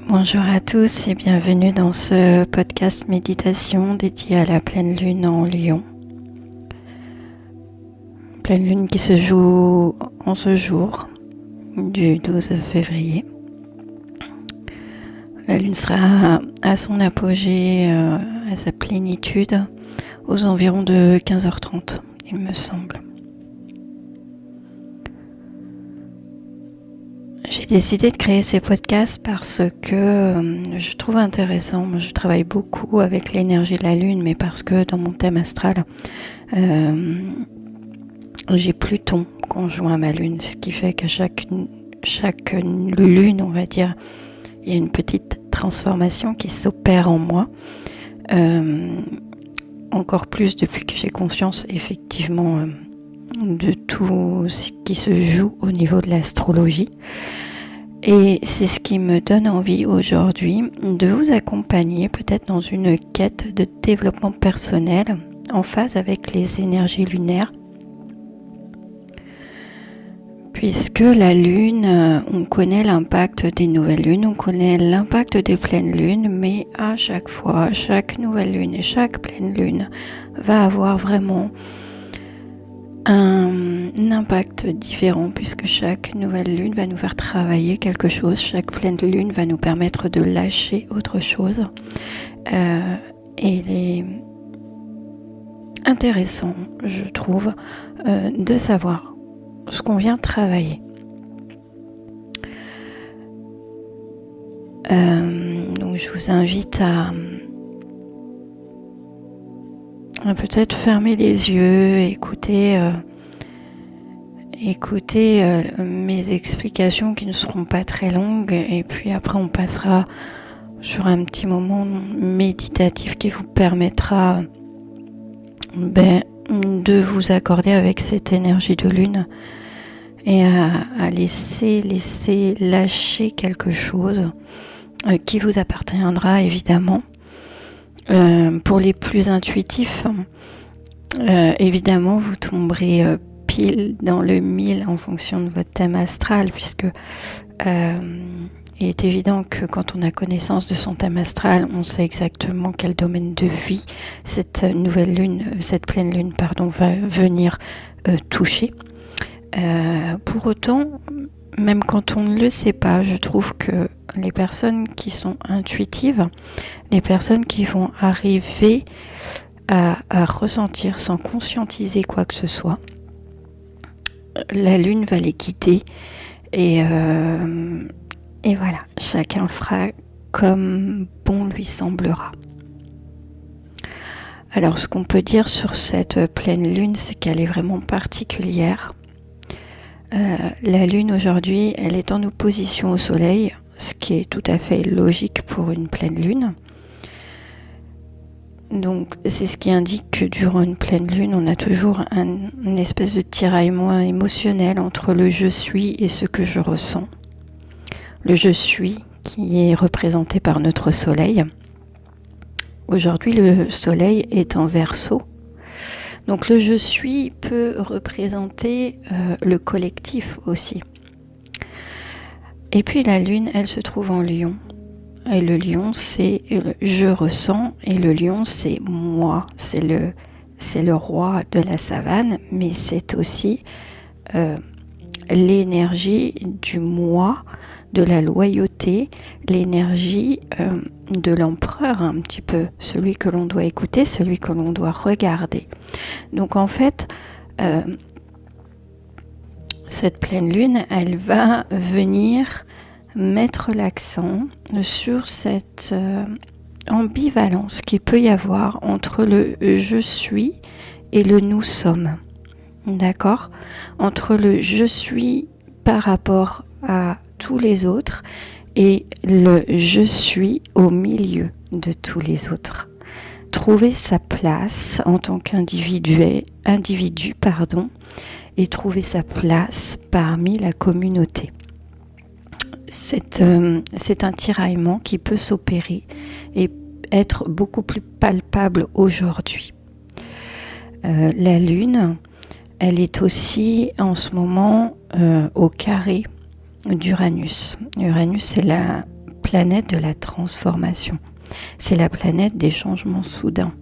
Bonjour à tous et bienvenue dans ce podcast méditation dédié à la pleine lune en Lion. Pleine lune qui se joue en ce jour du 12 février. La lune sera à son apogée, à sa plénitude, aux environs de 15h30, il me semble. J'ai décidé de créer ces podcasts parce que je trouve intéressant. Moi, je travaille beaucoup avec l'énergie de la lune, mais parce que dans mon thème astral, j'ai Pluton conjoint à ma lune, ce qui fait qu'à chaque lune, on va dire, il y a une petite transformation qui s'opère en moi. Encore plus depuis que j'ai conscience effectivement de tout ce qui se joue au niveau de l'astrologie. Et c'est ce qui me donne envie aujourd'hui de vous accompagner peut-être dans une quête de développement personnel en phase avec les énergies lunaires. Puisque la lune, on connaît l'impact des nouvelles lunes, on connaît l'impact des pleines lunes, mais à chaque fois, chaque nouvelle lune et chaque pleine lune va avoir vraiment un impact différent, puisque chaque nouvelle lune va nous faire travailler quelque chose, chaque pleine lune va nous permettre de lâcher autre chose. Et il est intéressant, je trouve, de savoir ce qu'on vient travailler. Donc je vous invite à peut-être fermer les yeux, écouter mes explications qui ne seront pas très longues, et puis après on passera sur un petit moment méditatif qui vous permettra de vous accorder avec cette énergie de lune et à laisser lâcher quelque chose qui vous appartiendra évidemment. Pour les plus intuitifs, évidemment vous tomberez pile dans le mille en fonction de votre thème astral, puisque il est évident que quand on a connaissance de son thème astral, on sait exactement quel domaine de vie cette nouvelle lune, cette pleine lune, va venir toucher. Pour autant, même quand on ne le sait pas, je trouve que les personnes qui sont intuitives, les personnes qui vont arriver à ressentir sans conscientiser quoi que ce soit, la lune va les guider et voilà, chacun fera comme bon lui semblera. Alors ce qu'on peut dire sur cette pleine lune, c'est qu'elle est vraiment particulière. La lune aujourd'hui, elle est en opposition au soleil, ce qui est tout à fait logique pour une pleine lune. Donc c'est ce qui indique que durant une pleine lune, on a toujours une espèce de tiraillement émotionnel entre le je suis et ce que je ressens. Le je suis qui est représenté par notre soleil. Aujourd'hui, le soleil est en Verseau. Donc le je suis peut représenter le collectif aussi. Et puis la lune, elle se trouve en Lion. Et le Lion, c'est je ressens, et le Lion, c'est moi. C'est le roi de la savane, mais c'est aussi l'énergie du moi, de la loyauté, l'énergie de l'empereur un petit peu, celui que l'on doit écouter, celui que l'on doit regarder. Donc en fait, cette pleine lune, elle va venir mettre l'accent sur cette ambivalence qu'il peut y avoir entre le je suis et le nous sommes. D'accord ? Entre le je suis par rapport à tous les autres et le je suis au milieu de tous les autres. Trouver sa place en tant qu'individu, et trouver sa place parmi la communauté. C'est un tiraillement qui peut s'opérer et être beaucoup plus palpable aujourd'hui. La lune, elle est aussi en ce moment au carré d'Uranus. Uranus, c'est la planète de la transformation. C'est la planète des changements soudains.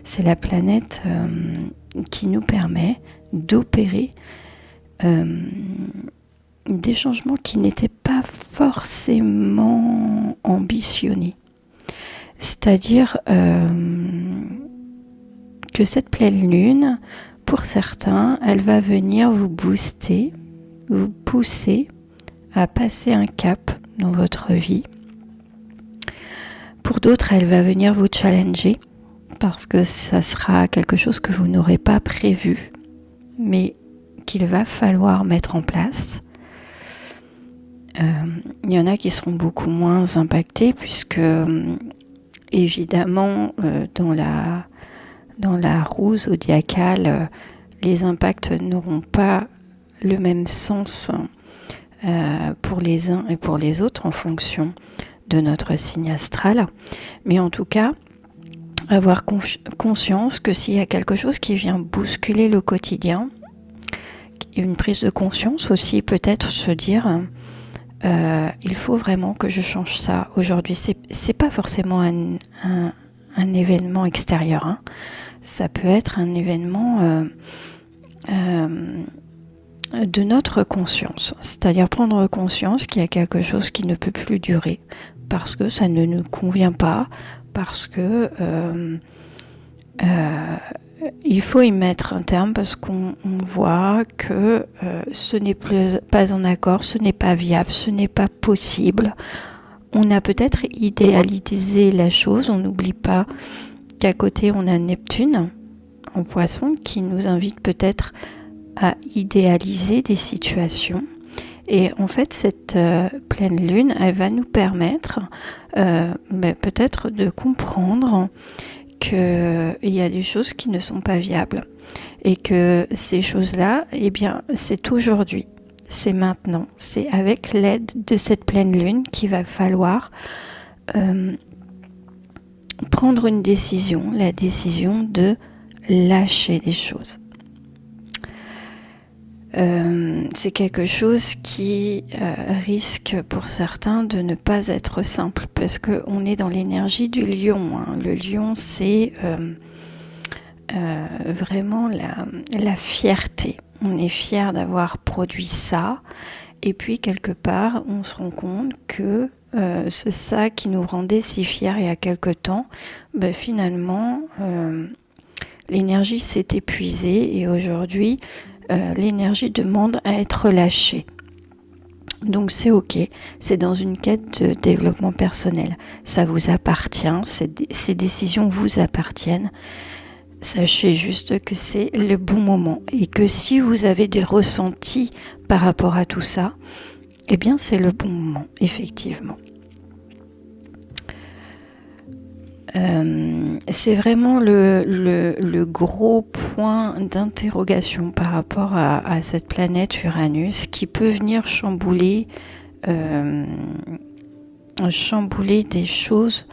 C'est la planète qui nous permet d'opérer des changements qui n'étaient pas forcément ambitionnés. C'est-à-dire que cette pleine lune, pour certains, elle va venir vous booster, vous pousser à passer un cap dans votre vie. Pour d'autres, elle va venir vous challenger parce que ça sera quelque chose que vous n'aurez pas prévu, mais qu'il va falloir mettre en place. Il y en a qui seront beaucoup moins impactés puisque évidemment dans la roue zodiacale, les impacts n'auront pas le même sens pour les uns et pour les autres en fonction de notre signe astral. Mais en tout cas, avoir conscience que s'il y a quelque chose qui vient bousculer le quotidien, une prise de conscience aussi, peut-être se dire il faut vraiment que je change ça aujourd'hui. C'est pas forcément un événement extérieur, hein. Ça peut être un événement de notre conscience, c'est-à-dire prendre conscience qu'il y a quelque chose qui ne peut plus durer parce que ça ne nous convient pas, parce que il faut y mettre un terme parce qu'on voit que ce n'est pas en accord, ce n'est pas viable, ce n'est pas possible. On a peut-être idéalisé la chose, on n'oublie pas qu'à côté on a Neptune en Poisson qui nous invite peut-être à idéaliser des situations. Et en fait, cette pleine lune, elle va nous permettre peut-être de comprendre qu'il y a des choses qui ne sont pas viables et que ces choses-là, eh bien, c'est aujourd'hui, c'est maintenant, c'est avec l'aide de cette pleine lune qu'il va falloir prendre une décision, la décision de lâcher des choses. C'est quelque chose qui risque pour certains de ne pas être simple parce qu'on est dans l'énergie du lion, hein. Le lion, c'est vraiment la fierté. On est fier d'avoir produit ça et puis quelque part on se rend compte que c'est ça qui nous rendait si fiers il y a quelque temps, finalement l'énergie s'est épuisée et aujourd'hui l'énergie demande à être lâchée. Donc c'est ok, c'est dans une quête de développement personnel. Ça vous appartient, ces décisions vous appartiennent. Sachez juste que c'est le bon moment et que si vous avez des ressentis par rapport à tout ça, eh bien c'est le bon moment, effectivement. C'est vraiment le gros point d'interrogation par rapport à cette planète Uranus qui peut venir chambouler des choses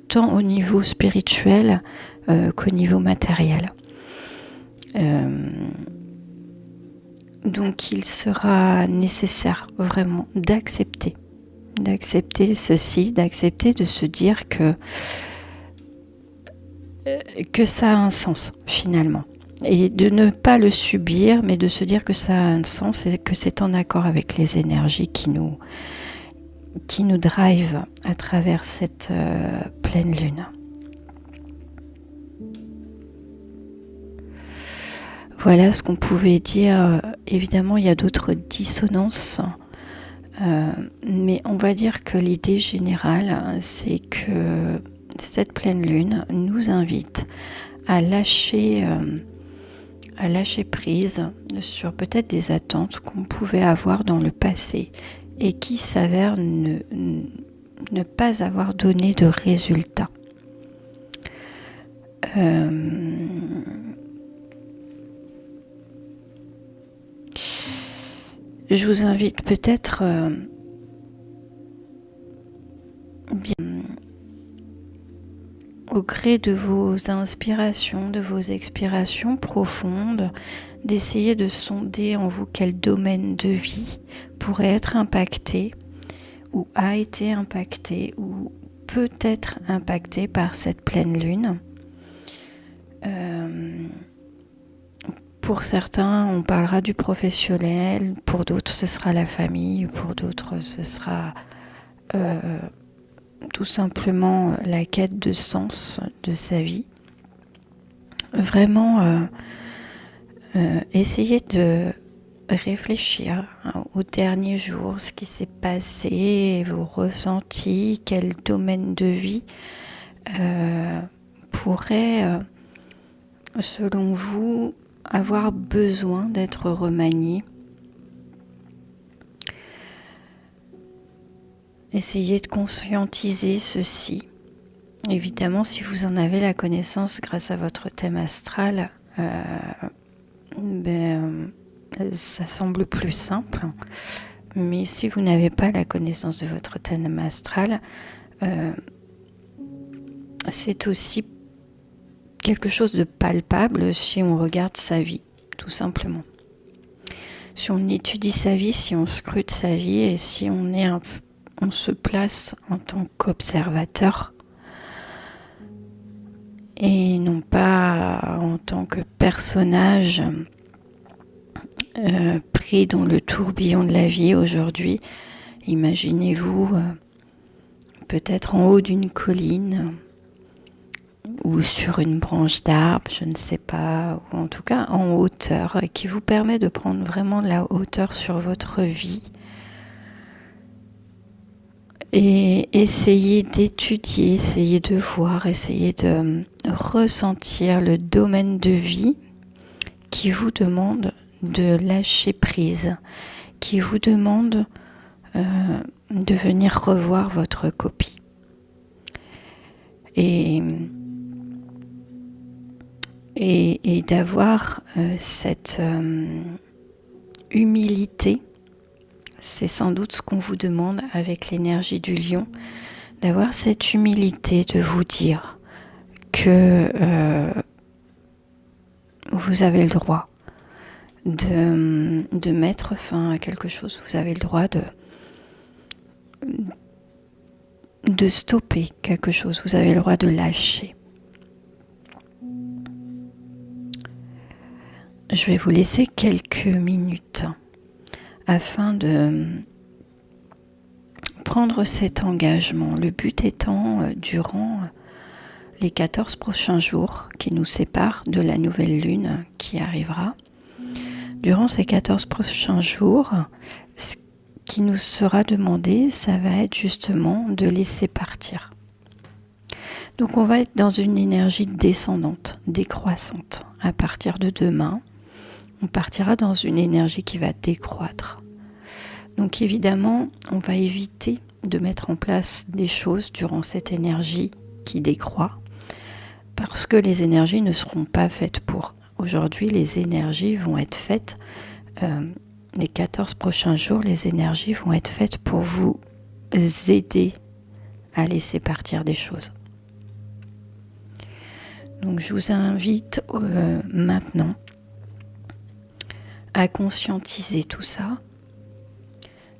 tant au niveau spirituel qu'au niveau matériel. Donc il sera nécessaire vraiment d'accepter ceci, d'accepter de se dire que ça a un sens finalement. Et de ne pas le subir, mais de se dire que ça a un sens et que c'est en accord avec les énergies qui nous drive à travers cette pleine lune. Voilà ce qu'on pouvait dire. Évidemment, il y a d'autres dissonances. Mais on va dire que l'idée générale, c'est que cette pleine lune nous invite à lâcher prise sur peut-être des attentes qu'on pouvait avoir dans le passé et qui s'avèrent ne pas avoir donné de résultats. Je vous invite peut-être au gré de vos inspirations, de vos expirations profondes, d'essayer de sonder en vous quel domaine de vie pourrait être impacté ou a été impacté ou peut être impacté par cette pleine lune. Pour certains, on parlera du professionnel, pour d'autres, ce sera la famille, pour d'autres, ce sera tout simplement la quête de sens de sa vie. Vraiment, essayez de réfléchir aux derniers jours, ce qui s'est passé, vos ressentis, quel domaine de vie pourrait, selon vous, avoir besoin d'être remanié. Essayez de conscientiser ceci. Évidemment, si vous en avez la connaissance grâce à votre thème astral, ça semble plus simple. Mais si vous n'avez pas la connaissance de votre thème astral, c'est aussi quelque chose de palpable si on regarde sa vie, tout simplement. Si on étudie sa vie, si on scrute sa vie et si on se place en tant qu'observateur et non pas en tant que personnage pris dans le tourbillon de la vie aujourd'hui. Imaginez-vous peut-être en haut d'une colline ou sur une branche d'arbre, je ne sais pas, ou en tout cas en hauteur, qui vous permet de prendre vraiment la hauteur sur votre vie. Et essayez d'étudier, essayez de voir, essayez de ressentir le domaine de vie qui vous demande de lâcher prise, qui vous demande de venir revoir votre copie. Et d'avoir cette humilité, c'est sans doute ce qu'on vous demande avec l'énergie du lion, d'avoir cette humilité de vous dire que vous avez le droit de mettre fin à quelque chose, vous avez le droit de stopper quelque chose, vous avez le droit de lâcher. Je vais vous laisser quelques minutes afin de prendre cet engagement. Le but étant, durant les 14 prochains jours qui nous séparent de la nouvelle lune qui arrivera, durant ces 14 prochains jours, ce qui nous sera demandé, ça va être justement de laisser partir. Donc on va être dans une énergie descendante, décroissante. À partir de demain, on partira dans une énergie qui va décroître. Donc évidemment, on va éviter de mettre en place des choses durant cette énergie qui décroît, parce que les énergies ne seront pas faites pour. Aujourd'hui, les énergies vont être faites, les 14 prochains jours, les énergies vont être faites pour vous aider à laisser partir des choses. Donc je vous invite maintenant à conscientiser tout ça.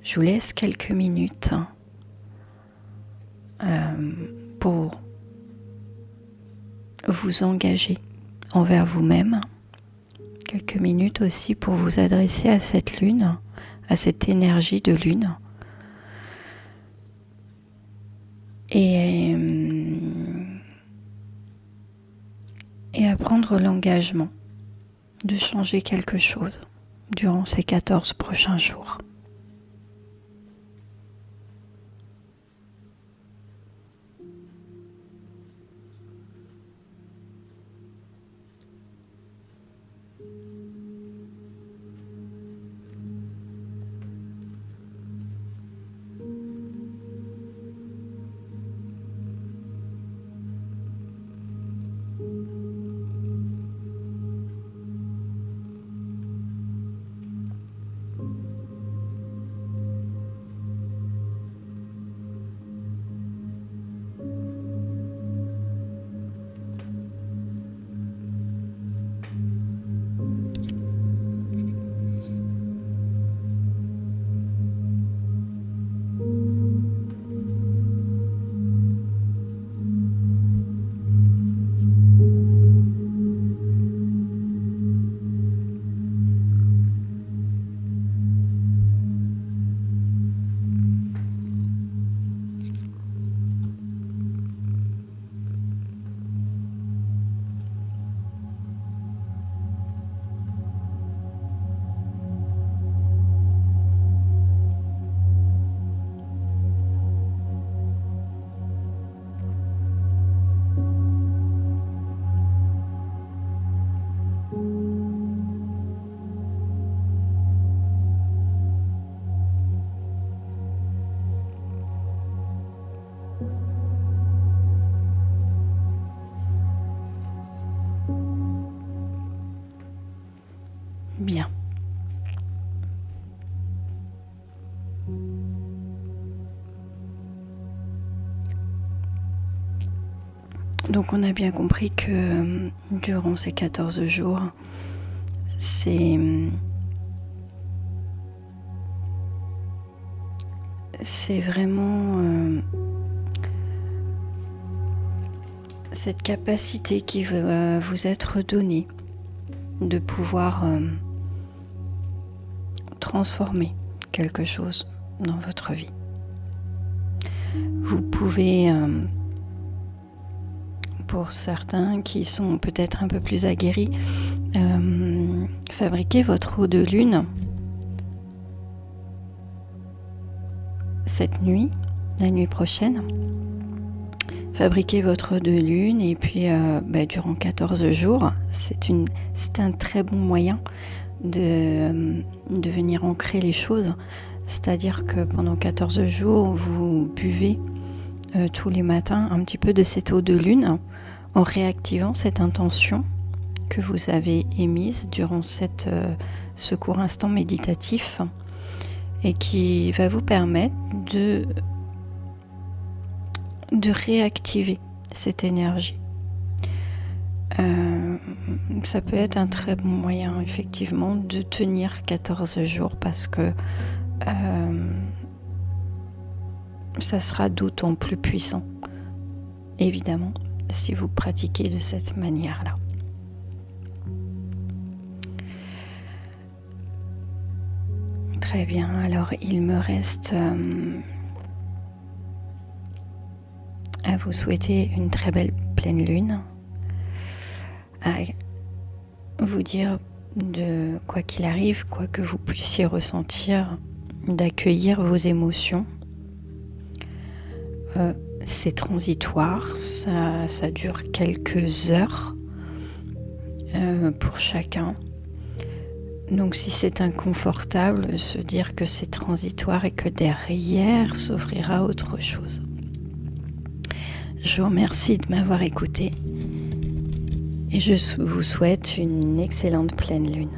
Je vous laisse quelques minutes pour vous engager envers vous-même. Quelques minutes aussi pour vous adresser à cette lune, à cette énergie de lune. Et à prendre l'engagement de changer quelque chose durant ces 14 prochains jours. Bien. Donc on a bien compris que durant ces 14 jours, c'est vraiment cette capacité qui va vous être donnée de pouvoir transformer quelque chose dans votre vie. Vous pouvez, pour certains qui sont peut-être un peu plus aguerris, fabriquer votre eau de lune cette nuit, la nuit prochaine. Fabriquez votre eau de lune et puis durant 14 jours, c'est un très bon moyen de venir ancrer les choses. C'est-à-dire que pendant 14 jours, vous buvez tous les matins un petit peu de cette eau de lune en réactivant cette intention que vous avez émise durant ce court instant méditatif et qui va vous permettre de réactiver cette énergie. Ça peut être un très bon moyen effectivement de tenir 14 jours parce que ça sera d'autant plus puissant, évidemment, si vous pratiquez de cette manière-là. Très bien, alors il me reste à vous souhaiter une très belle pleine lune, à vous dire de quoi qu'il arrive, quoi que vous puissiez ressentir, d'accueillir vos émotions. C'est transitoire, ça dure quelques heures pour chacun. Donc si c'est inconfortable, se dire que c'est transitoire et que derrière s'offrira autre chose. Je vous remercie de m'avoir écouté et je vous souhaite une excellente pleine lune.